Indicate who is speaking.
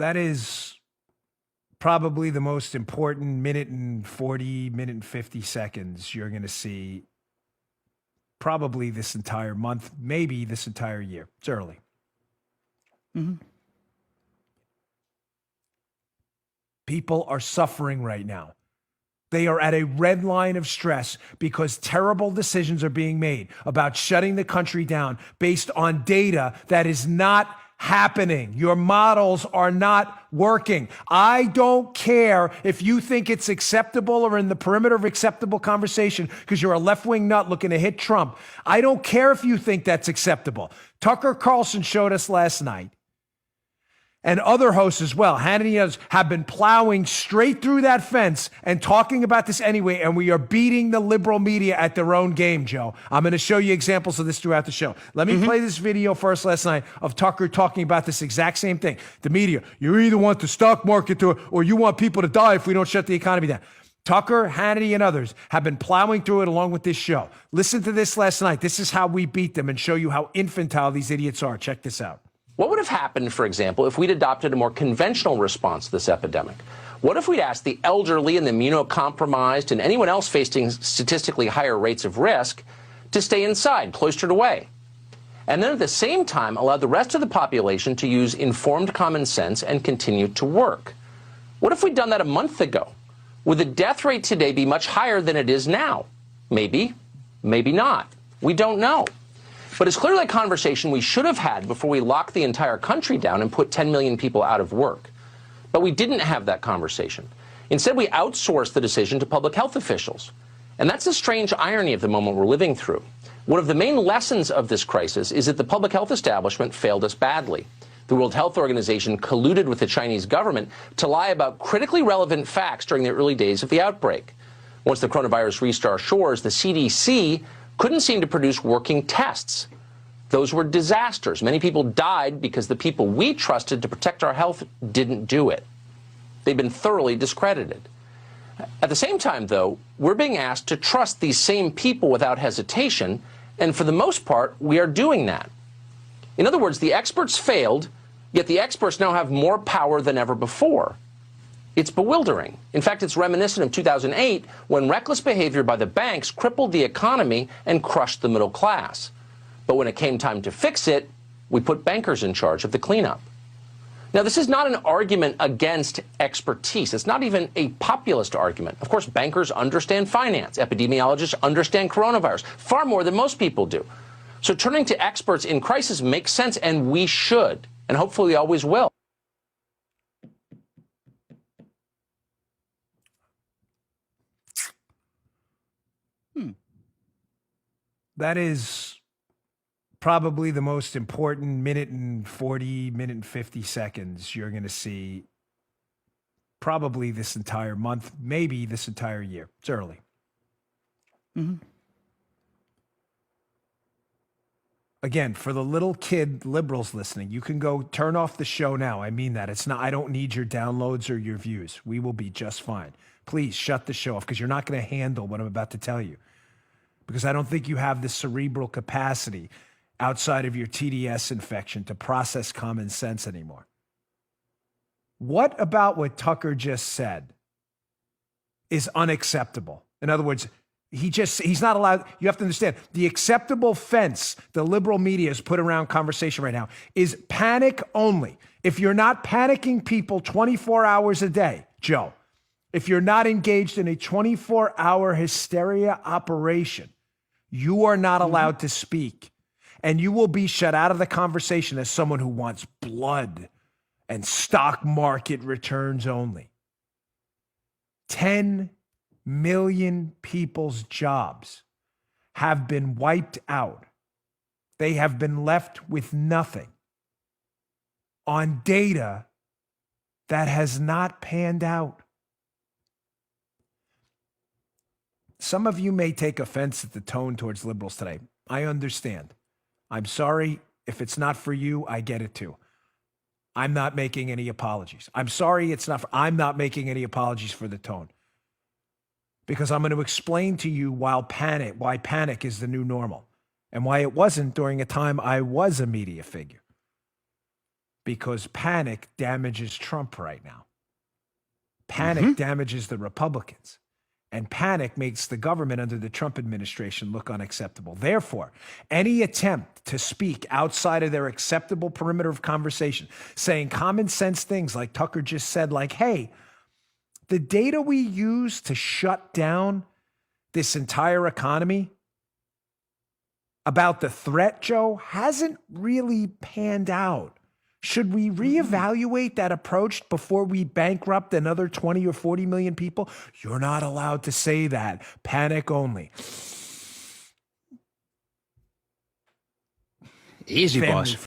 Speaker 1: That is probably the most important minute and 50 seconds you're going to see probably this entire month, maybe this entire year. It's early.
Speaker 2: Mm-hmm.
Speaker 1: People are suffering right now. They are at a red line of stress because terrible decisions are being made about shutting the country down based on data that is not happening. Your models are not working. I don't care if you think it's acceptable or in the perimeter of acceptable conversation because you're a left-wing nut looking to hit Trump. I don't care if you think that's acceptable. Tucker Carlson showed us last night, and other hosts as well, Hannity and others, have been plowing straight through that fence and talking about this anyway, and we are beating the liberal media at their own game, Joe. I'm going to show you examples of this throughout the show. Let me play this video first last night of Tucker talking about this exact same thing. The media, you either want the stock market to, or you want people to die if we don't shut the economy down. Tucker, Hannity, and others have been plowing through it along with this show. Listen to this last night. This is how we beat them and show you how infantile these idiots are. Check this out.
Speaker 3: What would have happened, for example, if we'd adopted a more conventional response to this epidemic? What if we'd asked the elderly and the immunocompromised and anyone else facing statistically higher rates of risk to stay inside, cloistered away? And then at the same time allowed the rest of the population to use informed common sense and continue to work? What if we'd done that a month ago? Would the death rate today be much higher than it is now? Maybe, maybe not. We don't know. But it's clearly a conversation we should have had before we locked the entire country down and put 10 million people out of work. But we didn't have that conversation. Instead, we outsourced the decision to public health officials. And that's a strange irony of the moment we're living through. One of the main lessons of this crisis is that the public health establishment failed us badly. The World Health Organization colluded with the Chinese government to lie about critically relevant facts during the early days of the outbreak. Once the coronavirus reached our shores, the CDC couldn't seem to produce working tests. Those were disasters. Many people died because the people we trusted to protect our health didn't do it. They've been thoroughly discredited. At the same time, though, we're being asked to trust these same people without hesitation, and for the most part, we are doing that. In other words, the experts failed, yet the experts now have more power than ever before. It's bewildering. In fact, it's reminiscent of 2008 when reckless behavior by the banks crippled the economy and crushed the middle class. But when it came time to fix it, we put bankers in charge of the cleanup. Now, this is not an argument against expertise. It's not even a populist argument. Of course, bankers understand finance. Epidemiologists understand coronavirus far more than most people do. So turning to experts in crisis makes sense, and we should, and hopefully we always will.
Speaker 1: That is probably the most important minute and 50 seconds you're going to see probably this entire month, maybe this entire year. It's early. Again, for the little kid liberals listening, you can go turn off the show now. I mean that. It's not, I don't need your downloads or your views. We will be just fine. Please shut the show off because you're not going to handle what I'm about to tell you. Because I don't think you have the cerebral capacity outside of your TDS infection to process common sense anymore. What about what Tucker just said is unacceptable? In other words, he's not allowed. You have to understand the acceptable fence the liberal media has put around conversation right now is panic only. If you're not panicking people 24 hours a day, Joe, if you're not engaged in a 24-hour hysteria operation, you are not allowed to speak, and you will be shut out of the conversation as someone who wants blood and stock market returns only. 10 million people's jobs have been wiped out. They have been left with nothing on data that has not panned out. Some of you may take offense at the tone towards liberals today. I understand. I'm sorry. If it's not for you, I get it too. I'm not making any apologies. I'm sorry I'm not making any apologies for the tone. Because I'm going to explain to you why panic is the new normal and why it wasn't during a time I was a media figure. because panic damages Trump right now. Panic damages the Republicans. And panic makes the government under the Trump administration look unacceptable. Therefore, any attempt to speak outside of their acceptable perimeter of conversation, saying common sense things like Tucker just said, like, hey, the data we use to shut down this entire economy about the threat, Joe, hasn't really panned out. Should we reevaluate that approach before we bankrupt another 20 or 40 million people? You're not allowed to say that. Panic only.
Speaker 2: Easy,
Speaker 1: Family
Speaker 2: boss.